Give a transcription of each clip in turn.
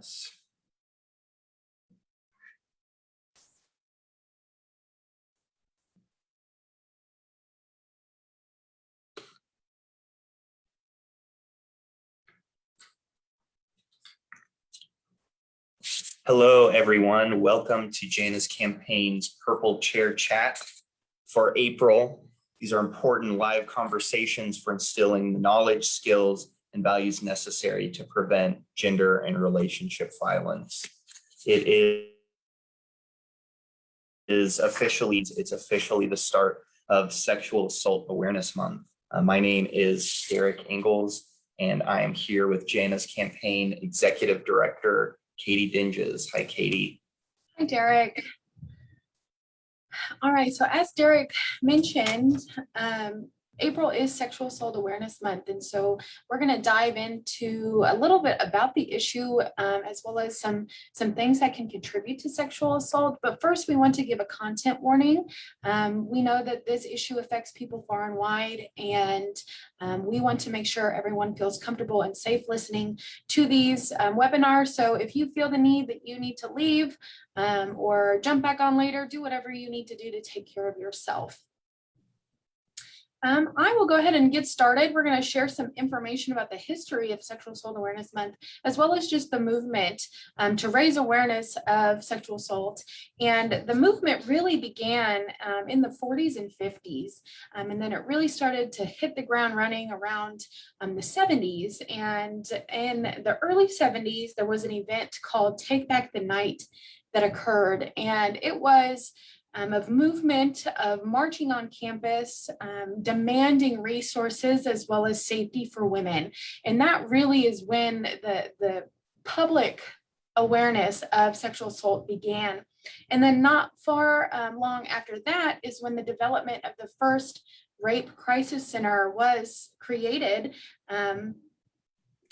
awareness. Hello, everyone. Welcome to Jana's campaign's Purple Chair Chat for April. These are important live conversations for instilling the knowledge, skills, and values necessary to prevent gender and relationship violence. It's officially the start of Sexual Assault Awareness Month. My name is Derek Ingalls, and I am here with Jana's campaign Executive Director, Katie Dinges. Hi, Katie. Hi, Derek. All right, so as Derek mentioned, April is Sexual Assault Awareness Month, and so we're going to dive into a little bit about the issue, as well as some things that can contribute to sexual assault. But first, we want to give a content warning. We know that this issue affects people far and wide, and we want to make sure everyone feels comfortable and safe listening to these webinars. So if you feel the need that you need to leave or jump back on later, do whatever you need to do to take care of yourself. I will go ahead and get started. We're going to share some information about the history of Sexual Assault Awareness Month, as well as just the movement to raise awareness of sexual assault. And the movement really began in the 40s and 50s, and then it really started to hit the ground running around the 70s. And in the early 70s, there was an event called Take Back the Night that occurred, and it was of movement of marching on campus, demanding resources as well as safety for women. And that really is when the public awareness of sexual assault began. And then not far long after that is when the development of the first rape crisis center was created.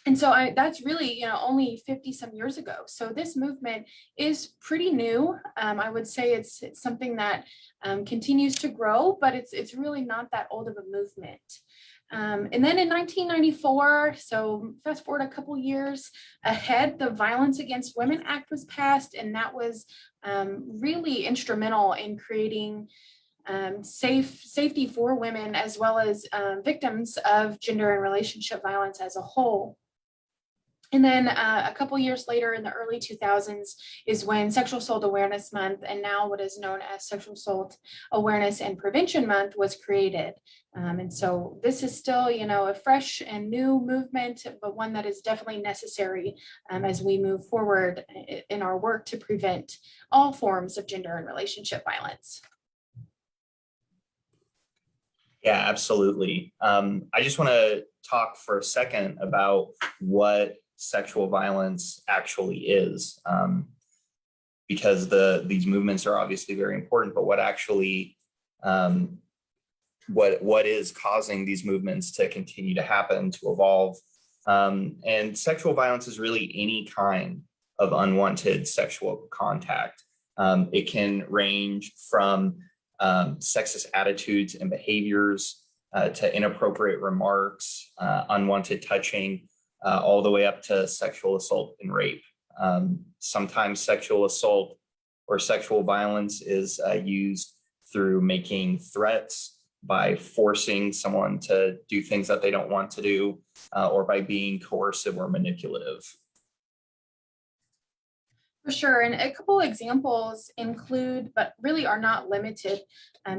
And so that's really, only 50 some years ago. So this movement is pretty new. I would say it's something that continues to grow, but it's really not that old of a movement. And then in 1994, so fast forward a couple years ahead, the Violence Against Women Act was passed, and that was really instrumental in creating safety for women as well as victims of gender and relationship violence as a whole. And then a couple years later in the early 2000s is when Sexual Assault Awareness Month, and now what is known as Sexual Assault Awareness and Prevention Month, was created. And so this is still, a fresh and new movement, but one that is definitely necessary as we move forward in our work to prevent all forms of gender and relationship violence. Yeah, absolutely. I just want to talk for a second about what sexual violence actually is, because these movements are obviously very important, but what actually, what is causing these movements to continue to happen, to evolve? And sexual violence is really any kind of unwanted sexual contact. It can range from sexist attitudes and behaviors to inappropriate remarks, unwanted touching, all the way up to sexual assault and rape. Sometimes sexual assault or sexual violence is used through making threats, by forcing someone to do things that they don't want to do, or by being coercive or manipulative. For sure, and a couple examples include, but really are not limited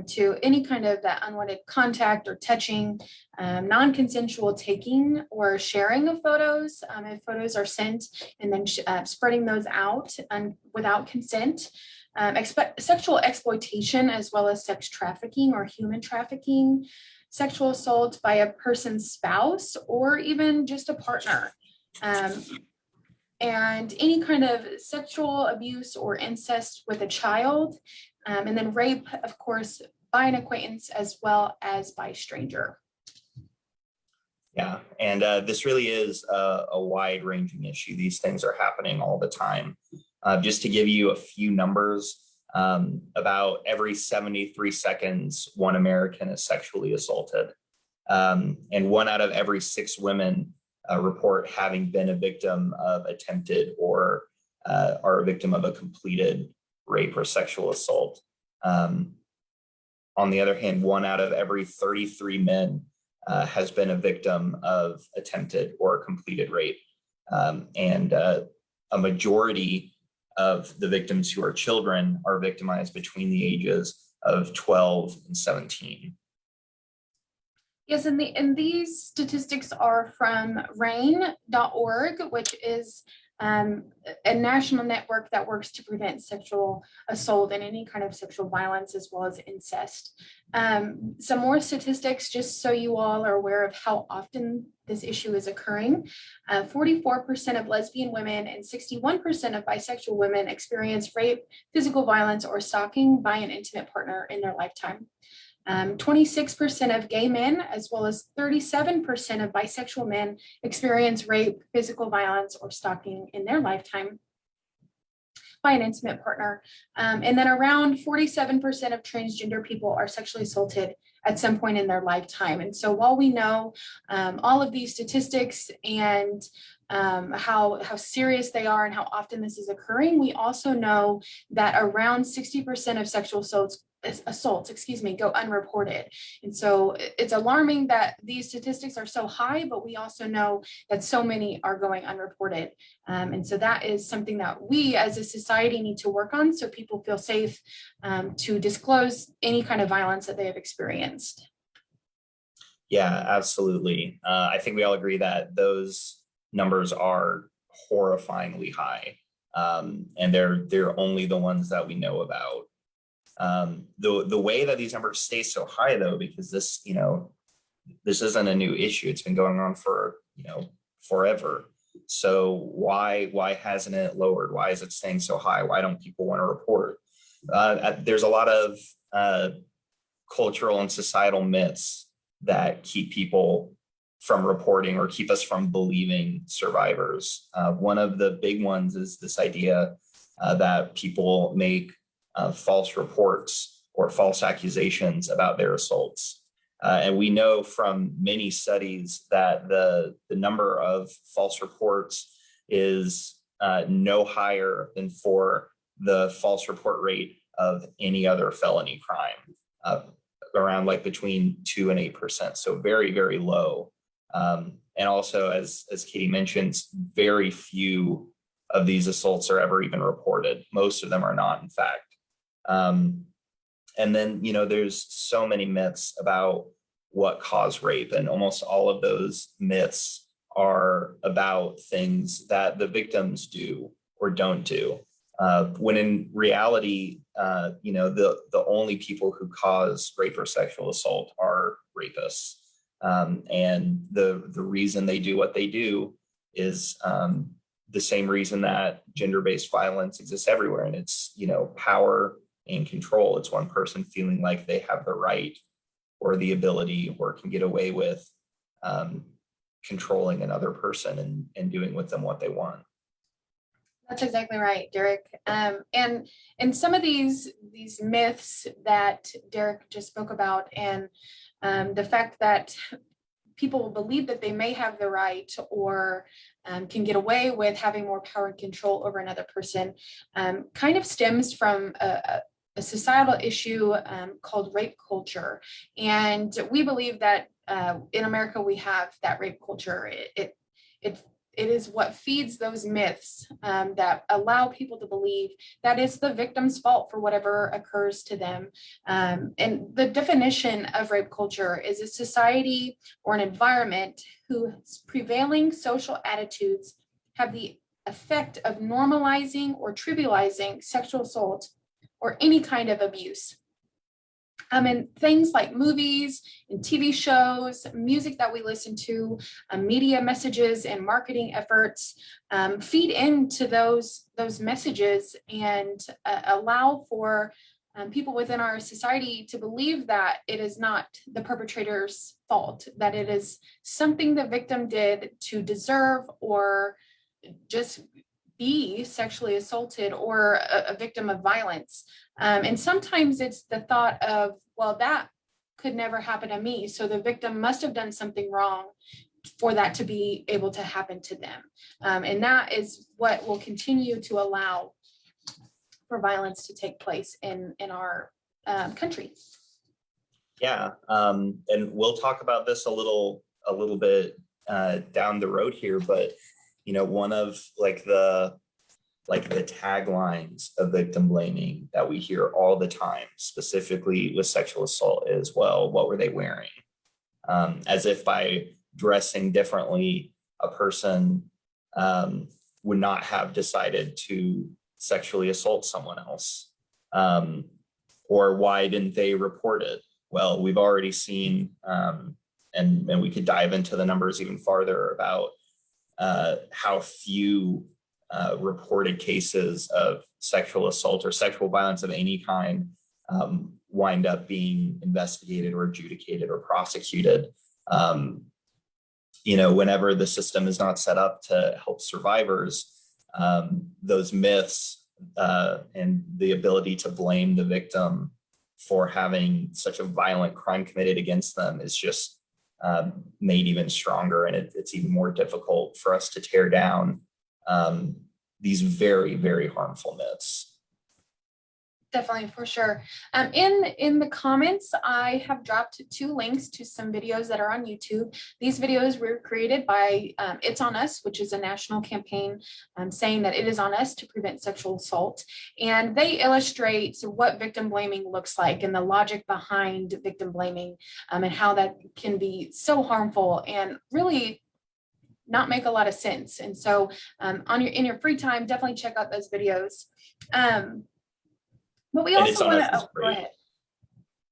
to any kind of that unwanted contact or touching, non-consensual taking or sharing of photos, if photos are sent, and then spreading those out without consent, sexual exploitation, as well as sex trafficking or human trafficking, sexual assault by a person's spouse or even just a partner. And any kind of sexual abuse or incest with a child, and then rape, of course, by an acquaintance as well as by a stranger. Yeah, and this really is a wide-ranging issue. These things are happening all the time. Just to give you a few numbers, about every 73 seconds, one American is sexually assaulted. And 1 out of every 6 women report having been a victim of attempted or are a victim of a completed rape or sexual assault. On the other hand, 1 out of every 33 men has been a victim of attempted or completed rape. And a majority of the victims who are children are victimized between the ages of 12 and 17. Yes, and these statistics are from RAIN.org, which is a national network that works to prevent sexual assault and any kind of sexual violence, as well as incest. Some more statistics, just so you all are aware of how often this issue is occurring. 44% of lesbian women and 61% of bisexual women experience rape, physical violence, or stalking by an intimate partner in their lifetime. 26% of gay men, as well as 37% of bisexual men, experience rape, physical violence, or stalking in their lifetime by an intimate partner. And then around 47% of transgender people are sexually assaulted at some point in their lifetime. And so while we know all of these statistics and how serious they are and how often this is occurring, we also know that around 60% of sexual assaults go unreported. And so it's alarming that these statistics are so high, but we also know that so many are going unreported. And so that is something that we as a society need to work on, so people feel safe to disclose any kind of violence that they have experienced. Yeah, absolutely. I think we all agree that those numbers are horrifyingly high, and they're only the ones that we know about. The way that these numbers stay so high, though, because this isn't a new issue. It's been going on for forever. So why hasn't it lowered? Why is it staying so high? Why don't people want to report? There's a lot of cultural and societal myths that keep people from reporting or keep us from believing survivors. One of the big ones is this idea that people make false reports or false accusations about their assaults. And we know from many studies that the number of false reports is no higher than for the false report rate of any other felony crime, around like between 2 and 8%. So very, very low. And also, as Katie mentions, very few of these assaults are ever even reported. Most of them are not, in fact. And then, there's so many myths about what caused rape, and almost all of those myths are about things that the victims do or don't do. When in reality, the only people who cause rape or sexual assault are rapists. And the reason they do what they do is the same reason that gender-based violence exists everywhere. And it's, power and control. It's one person feeling like they have the right or the ability or can get away with controlling another person and doing with them what they want. That's exactly right, Derek. And some of these myths that Derek just spoke about, and the fact that people believe that they may have the right or can get away with having more power and control over another person, kind of stems from a societal issue called rape culture. And we believe that in America we have that rape culture. It is what feeds those myths that allow people to believe that it's the victim's fault for whatever occurs to them. And the definition of rape culture is a society or an environment whose prevailing social attitudes have the effect of normalizing or trivializing sexual assault or any kind of abuse. And things like movies and TV shows, music that we listen to, media messages and marketing efforts feed into those messages and allow for people within our society to believe that it is not the perpetrator's fault, that it is something the victim did to deserve or just be sexually assaulted or a victim of violence. And sometimes it's the thought of, well, that could never happen to me, so the victim must have done something wrong. for that to be able to happen to them. And that is what will continue to allow for violence to take place in our country. Yeah, and we'll talk about this a little bit down the road here, but one of the taglines of victim blaming that we hear all the time, specifically with sexual assault, is, well, what were they wearing? As if by dressing differently, a person would not have decided to sexually assault someone else. Or why didn't they report it? Well, we've already seen, and we could dive into the numbers even farther about how few reported cases of sexual assault or sexual violence of any kind wind up being investigated or adjudicated or prosecuted. Whenever the system is not set up to help survivors, those myths and the ability to blame the victim for having such a violent crime committed against them is just made even stronger. And it's even more difficult for us to tear down these very, very harmful myths. Definitely, for sure. In the comments, I have dropped 2 links to some videos that are on YouTube. These videos were created by It's On Us, which is a national campaign saying that it is on us to prevent sexual assault. And they illustrate what victim blaming looks like and the logic behind victim blaming and how that can be so harmful and really not make a lot of sense. And so in your free time, definitely check out those videos. But we also want to, go ahead.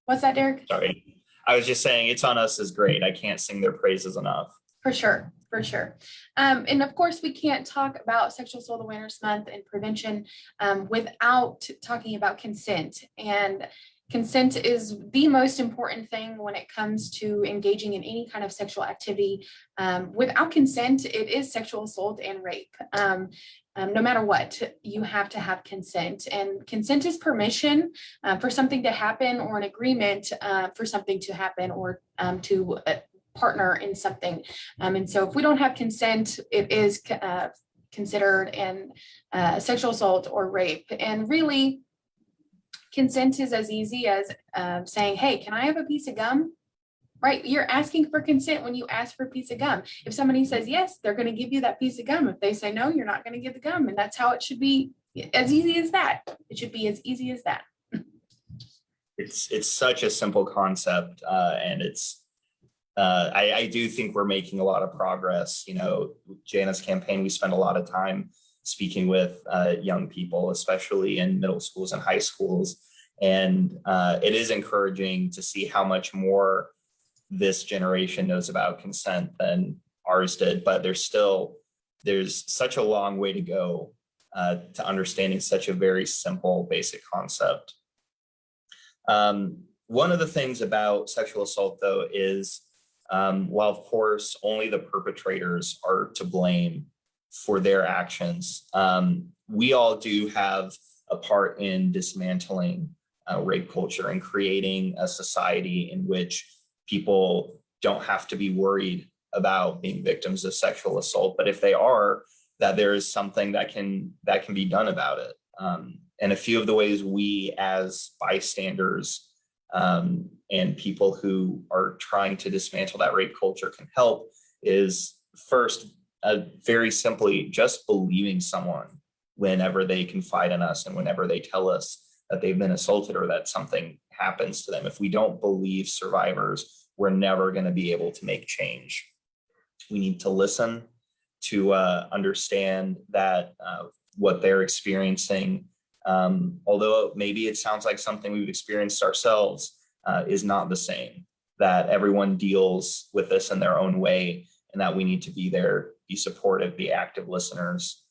What's that, Derek? Sorry. I was just saying It's On Us is great. I can't sing their praises enough. For sure, for sure. And of course, we can't talk about Sexual Assault Awareness Month and prevention without talking about consent. And consent is the most important thing when it comes to engaging in any kind of sexual activity. Without consent, it is sexual assault and rape. No matter what, you have to have consent, and consent is permission for something to happen, or an agreement for something to happen, or to partner in something. And so if we don't have consent, it is considered sexual assault or rape. And really, consent is as easy as saying, hey, can I have a piece of gum? Right? You're asking for consent when you ask for a piece of gum. If somebody says yes, they're going to give you that piece of gum. If they say no, you're not going to get the gum. And that's how it should be, as easy as that. It should be as easy as that. It's such a simple concept, and I do think we're making a lot of progress. Jana's campaign, we spend a lot of time speaking with young people, especially in middle schools and high schools. And it is encouraging to see how much more this generation knows about consent than ours did, but there's such a long way to go to understanding such a very simple, basic concept. One of the things about sexual assault, though, is while of course only the perpetrators are to blame for their actions, we all do have a part in dismantling rape culture and creating a society in which people don't have to be worried about being victims of sexual assault, but if they are, that there is something that can be done about it. And a few of the ways we as bystanders and people who are trying to dismantle that rape culture can help is, first, very simply just believing someone whenever they confide in us and whenever they tell us that they've been assaulted or that something happens to them. If we don't believe survivors, we're never going to be able to make change. We need to listen to understand that what they're experiencing, although maybe it sounds like something we've experienced ourselves, is not the same, that everyone deals with this in their own way, and that we need to be there, be supportive, be active listeners.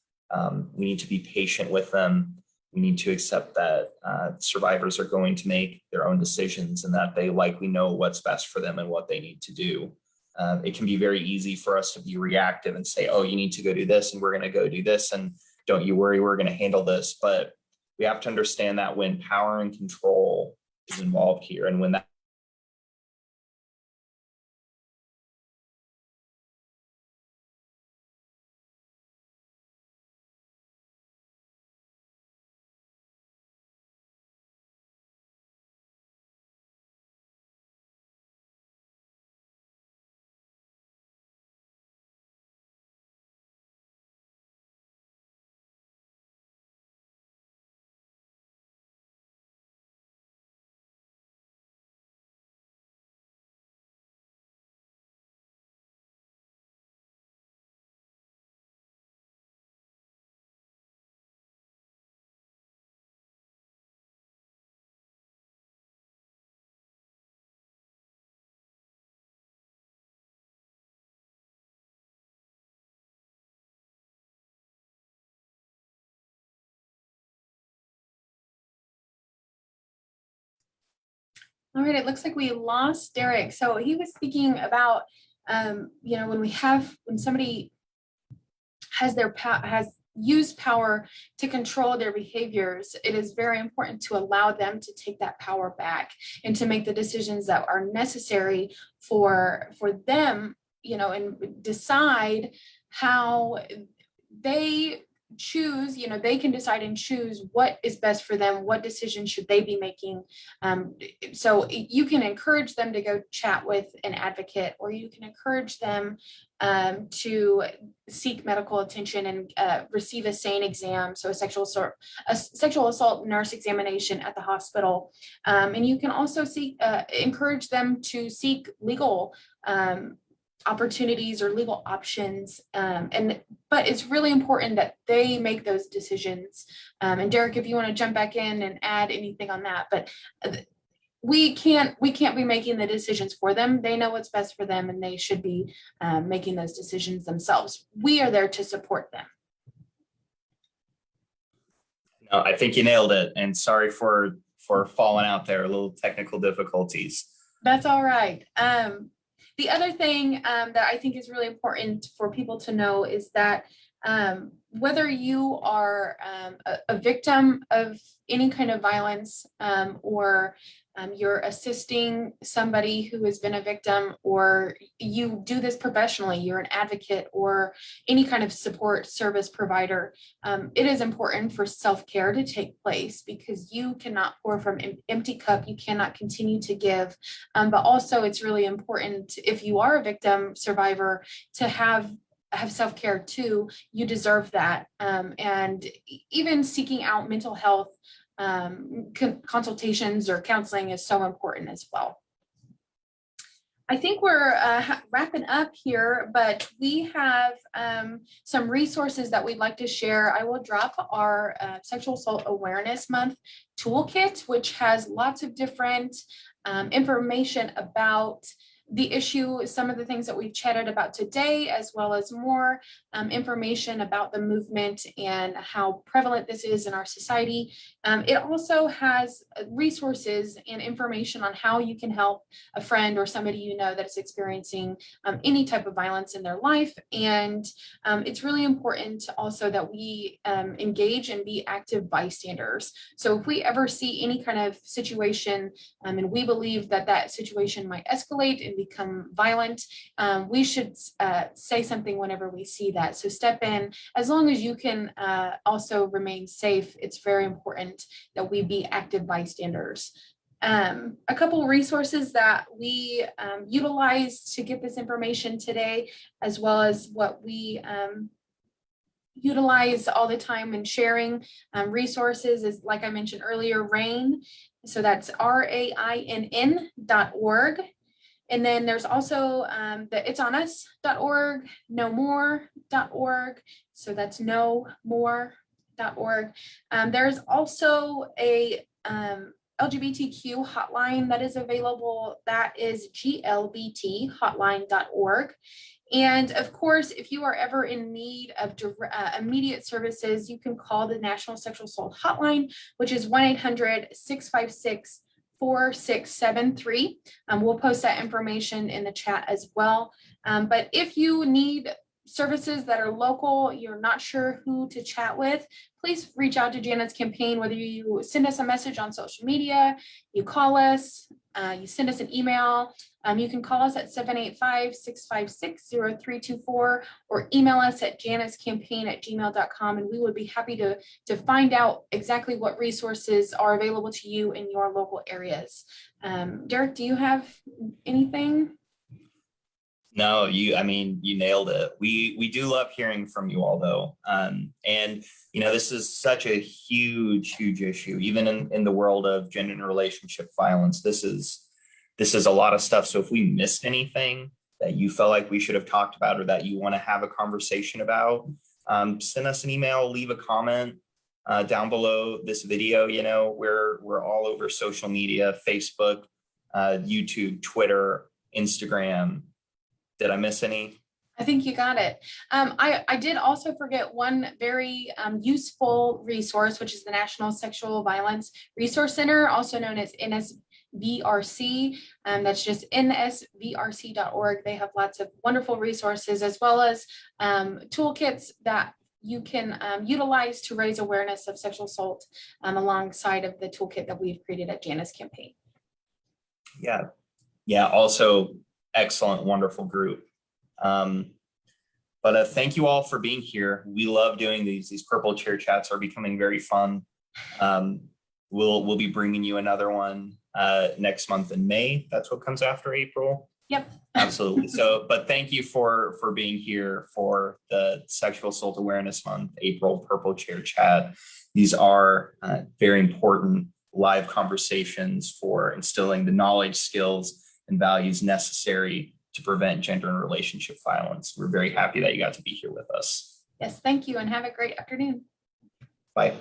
We need to be patient with them. We need to accept that survivors are going to make their own decisions and that they likely know what's best for them and what they need to do. It can be very easy for us to be reactive and say, oh, you need to go do this and we're going to go do this. And don't you worry, we're going to handle this. But we have to understand that when power and control is involved here, and when that All right, it looks like we lost Derek. So he was speaking about, when somebody has has used power to control their behaviors, it is very important to allow them to take that power back and to make the decisions that are necessary for them, and decide how they choose, they can decide and choose what is best for them, what decisions should they be making. So you can encourage them to go chat with an advocate, or you can encourage them to seek medical attention and receive a SANE exam, so a sexual assault nurse examination at the hospital. And you can also encourage them to seek legal opportunities or legal options. But it's really important that they make those decisions. And Derek, if you want to jump back in and add anything on that, but we can't be making the decisions for them. They know what's best for them, and they should be making those decisions themselves. We are there to support them. No, I think you nailed it. And sorry for falling out there, a little technical difficulties. That's all right. The other thing that I think is really important for people to know is that whether you are a victim of any kind of violence, or you're assisting somebody who has been a victim, or you do this professionally, you're an advocate or any kind of support service provider, it is important for self-care to take place, because you cannot pour from an empty cup. You cannot continue to give. But also it's really important, if you are a victim survivor, to have self-care too. You deserve that. And even seeking out mental health consultations or counseling is so important as well. I think we're wrapping up here, but we have some resources that we'd like to share. I will drop our Sexual Assault Awareness Month toolkit, which has lots of different information about the issue, some of the things that we've chatted about today, as well as more information about the movement and how prevalent this is in our society. It also has resources and information on how you can help a friend or somebody you know that is experiencing any type of violence in their life. And it's really important also that we engage and be active bystanders. So if we ever see any kind of situation and we believe that that situation might escalate and become violent, we should say something whenever we see that. So step in. As long as you can also remain safe, it's very important that we be active bystanders. A couple of resources that we utilize to get this information today, as well as what we utilize all the time in sharing resources, is, like I mentioned earlier, RAINN. So that's RAINN.org. And then there's also the it'sonus.org, nomore.org. So that's nomore.org. There's also a LGBTQ hotline that is available. That is glbthotline.org. And of course, if you are ever in need of immediate services, you can call the National Sexual Assault Hotline, which is 1-800-656-4673. We'll post that information in the chat as well. But if you need services that are local, you're not sure who to chat with, please reach out to Janet's campaign, whether you send us a message on social media, you call us, you send us an email. You can call us at 785-656-0324 or email us at janetscampaign@gmail.com, and we would be happy to find out exactly what resources are available to you in your local areas. Derek, do you have anything? No, you nailed it. We do love hearing from you all, though. And this is such a huge issue, even in the world of gender and relationship violence. This is a lot of stuff. So if we missed anything that you felt like we should have talked about, or that you want to have a conversation about, send us an email, leave a comment down below this video. We're all over social media: Facebook, YouTube, Twitter, Instagram. Did I miss any? I think you got it. I did also forget one very useful resource, which is the National Sexual Violence Resource Center, also known as NSVRC. That's just nsvrc.org. They have lots of wonderful resources as well as toolkits that you can utilize to raise awareness of sexual assault alongside of the toolkit that we've created at Janice Campaign. Yeah, also excellent, wonderful group. But thank you all for being here. We love doing these. These purple chair chats are becoming very fun. We'll be bringing you another one next month in May. That's what comes after April. Yep. Absolutely. But thank you for being here for the Sexual Assault Awareness Month, April Purple Chair Chat. These are very important live conversations for instilling the knowledge, skills, and values necessary to prevent gender and relationship violence. We're very happy that you got to be here with us. Yes, thank you, and have a great afternoon. Bye.